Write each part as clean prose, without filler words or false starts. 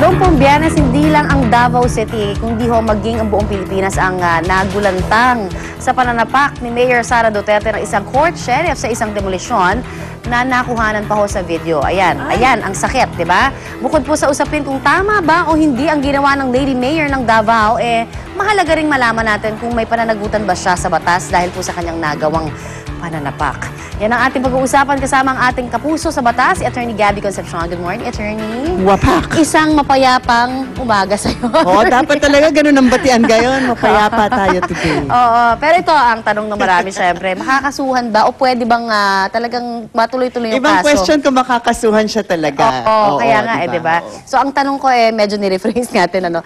Noong pong Biyernes, hindi lang ang Davao City, kundi ho maging ang buong Pilipinas ang nagulantang sa pananapak ni Mayor Sara Duterte ng isang court sheriff sa isang demolisyon na nakuhanan pa ho sa video. Ayan, ayan, ang sakit, di ba? Bukod po sa usapin kung tama ba o hindi ang ginawa ng Lady Mayor ng Davao, mahalaga ring malaman natin kung may pananagutan ba siya sa batas dahil po sa kanyang nagawang pananapak. Yan ang ating pag-uusapan kasama ang ating kapuso sa batas, si Attorney Gabby Concepcion. Good morning, Attorney. Wapak! Isang mapayapang umaga sa'yo. Oo, dapat talaga ganun ang batian gayon. Mapayapa tayo today. Oo, pero ito ang tanong ng marami, syempre. Makakasuhan ba o pwede bang talagang matuloy-tuloy yung Ibang kaso? question kung makakasuhan siya talaga. Oo, kaya nga diba? So ang tanong ko medyo ni-rephrase natin, ano,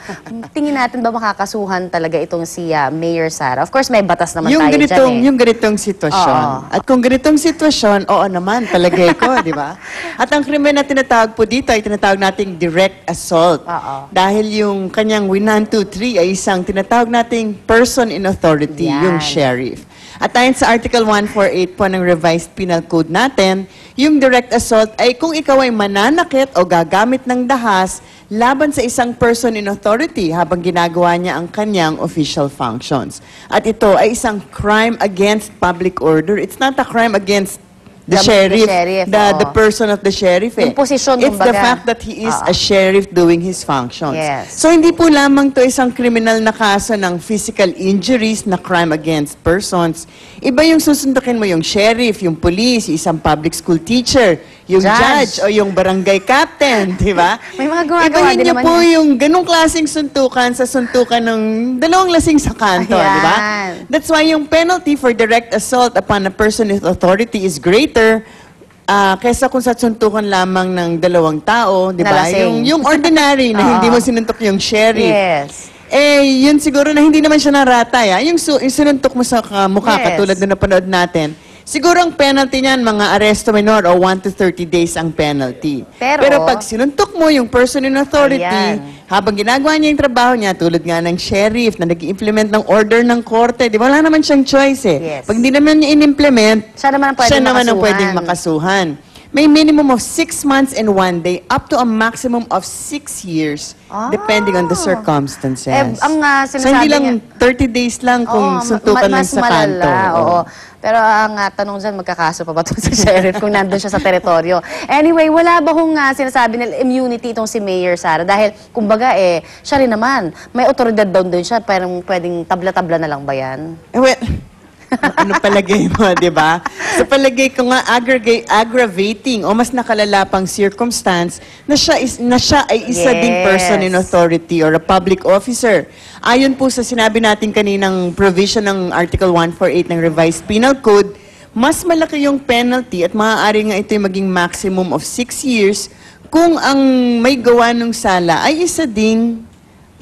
tingin natin ba makakasuhan talaga itong si Mayor Sara? Of course, may batas naman tayo dyan Yung ganitong sitwasyon. At kung ganitong sitwasyon, oo naman, talagay ko, di ba? At ang krimen na tinatawag po dito ay tinatawag nating direct assault. Dahil yung kanyang 1, 2, 3 ay isang tinatawag nating person in authority, yung sheriff. At ayon sa Article 148 po ng Revised Penal Code natin, yung direct assault ay kung ikaw ay mananakit o gagamit ng dahas laban sa isang person in authority habang ginagawa niya ang kanyang official functions. At ito ay isang crime against public order. It's not a crime against the sheriff, the person of the sheriff. Yung posisyon, it's the fact that he is a sheriff doing his functions. Yes. So hindi po lamang to isang criminal na kaso ng physical injuries na crime against persons. Iba yung susundukin mo yung sheriff, yung police, isang public school teacher, yung judge o yung barangay captain, di ba? May mga gumagawa din naman. Ibahin niyo po yung ganong klaseng suntukan sa suntukan ng dalawang lasing sa kanto, di ba? That's why yung penalty for direct assault upon a person with authority is greater kaysa kung sa suntukan lamang ng dalawang tao, di ba? Yung ordinary na hindi mo sinuntok yung sheriff. Yes. Yun siguro na hindi naman siya naratay. Yung sinuntok mo sa mukha, katulad na napanood natin. Siguro ang penalty niyan, mga arresto minor o 1 to 30 days ang penalty. Pero pag sinuntok mo yung person in authority, habang ginagawa niya yung trabaho niya, tulad nga ng sheriff na nag-i-implement ng order ng korte, di ba? Wala naman siyang choice Yes. Pag di naman niya in-implement, siya naman ang pwedeng makasuhan. May minimum of 6 months and 1 day up to a maximum of 6 years depending on the circumstances. Ang so sinasabi hindi lang 30 days lang kung suntukan lang sa kanto. Pero ang tanong dyan, magkakaso pa ba ito sa sheriff kung nandun siya sa teritoryo? Anyway, wala ba kung sinasabi nila immunity itong si Mayor Sara? Dahil, kumbaga, siya rin naman. May otoridad doon siya. Parang pwedeng tabla-tabla na lang ba yan? Ano palagay mo, di ba? Sa palagay ko nga, aggravating o mas nakalala pang circumstance na siya ay isa ding person in authority or a public officer. Ayon po sa sinabi natin kaninang provision ng Article 148 ng Revised Penal Code, mas malaki yung penalty at maaari nga ito maging maximum of 6 years kung ang may gawa ng sala ay isa ding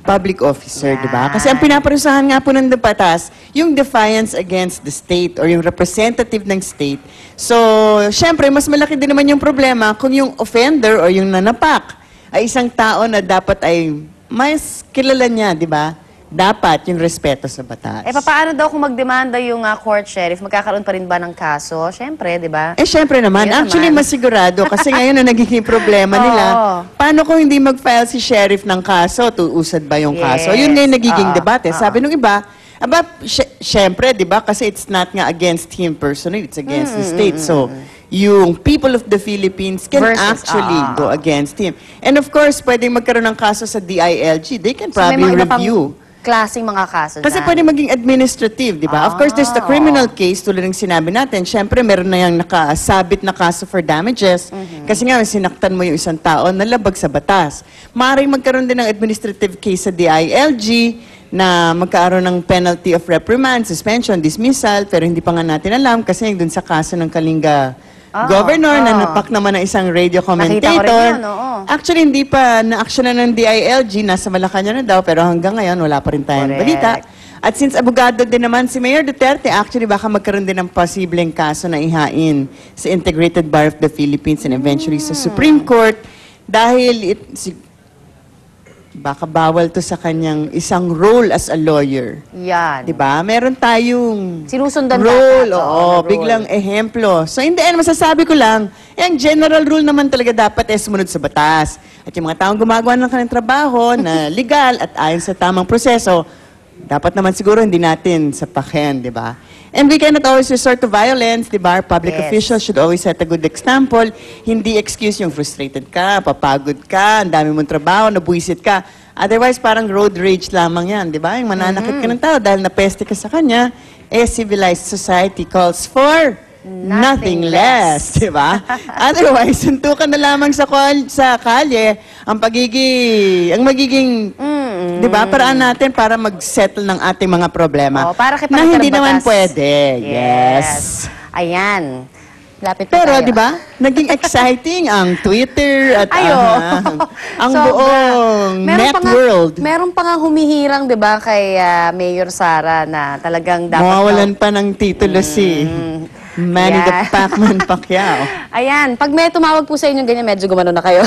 public officer, di ba? Kasi ang pinaparusahan nga po ng batas, yung defiance against the state or yung representative ng state. So, syempre, mas malaki din naman yung problema kung yung offender or yung nanapak ay isang tao na dapat ay mas kilala niya, di ba? Dapat yung respeto sa batas. Paano daw kung magdemanda yung court sheriff? Magkakaroon pa rin ba ng kaso? Syempre, di ba? Syempre naman. Actually, masigurado. Kasi ngayon ang nagiging problema nila, paano kung hindi mag-file si sheriff ng kaso? Tuusad ba yung kaso? Yun ngayon nagiging debate. Sabi nung iba, syempre, di ba? Kasi it's not nga against him personally, it's against the state. So, yung people of the Philippines can actually go against him. And of course, pwedeng magkaroon ng kaso sa DILG. They can probably review. Klaseng mga kaso Kasi pwede maging administrative, di ba? Of course, there's the criminal case, tulad ng sinabi natin. Siyempre, meron na yung nakasabit na kaso for damages. Kasi nga, sinaktan mo yung isang tao na labag sa batas. Maaaring magkaroon din ng administrative case sa DILG na magkaroon ng penalty of reprimand, suspension, dismissal, pero hindi pa nga natin alam kasi dun sa kaso ng Kalinga governor na napak naman ng isang radio commentator. Actually, hindi pa na-actionan ng DILG. Nasa Malacanang na daw, pero hanggang ngayon, wala pa rin tayong balita. At since abogado din naman si Mayor Duterte, actually, baka magkaroon din ng posibleng kaso na ihain sa Integrated Bar of the Philippines and eventually sa Supreme Court dahil baka bawal to sa kanyang isang role as a lawyer. Yan. 'Di ba? Meron tayong Sinusundan role, dapat, oo, na role. biglang ehemplo. So in the end, masasabi ko lang, ang general rule naman talaga dapat ay sumunod sa batas. At yung mga taong gumagawa ng kanilang trabaho na legal at ayon sa tamang proseso, dapat naman siguro hindi natin sapakin, 'di ba? And we cannot always resort to violence, di ba? Our public Yes. officials should always set a good example. Hindi excuse yung frustrated ka, papagod ka, ang dami mong trabaho, nabuisit ka. Otherwise, parang road rage lamang yan, di ba? Yung mananakit ka ng tao dahil napeste ka sa kanya, civilized society calls for nothing less, di ba? Otherwise, suntukan na lamang sa kalye ang magiging di ba? Paraan natin para mag-settle ng ating mga problema. Oo, para kay na hindi Pangkarang naman Batas. pwede. Yes. Ayan. Lapit na Pero, tayo. di ba? Naging exciting ang Twitter at Ayo. ang Sobra. buong net world. Meron pa nga humihirang, di ba, kay Mayor Sara na talagang dapat Mawawalan pa ng titulo si Manny the Yeah. Pacman Pacquiao. Ayan, pag may tumawag po sa inyo ganyan, medyo gumano na kayo.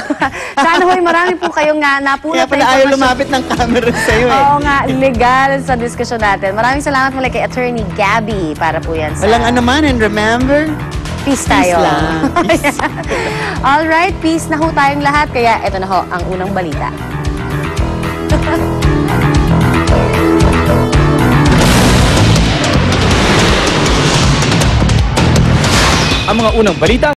Sana hoy, marami po kayong napunat Kaya pala ayaw lumapit ng camera sa'yo eh. Oo nga, legal sa diskusyon natin. Maraming salamat muli kay Attorney Gabby para po yan sa... Walang anuman, and remember, Peace tayo. peace lang. Peace. Alright, peace na ho tayong lahat. Kaya ito na ho ang unang balita. Ang mga unang balita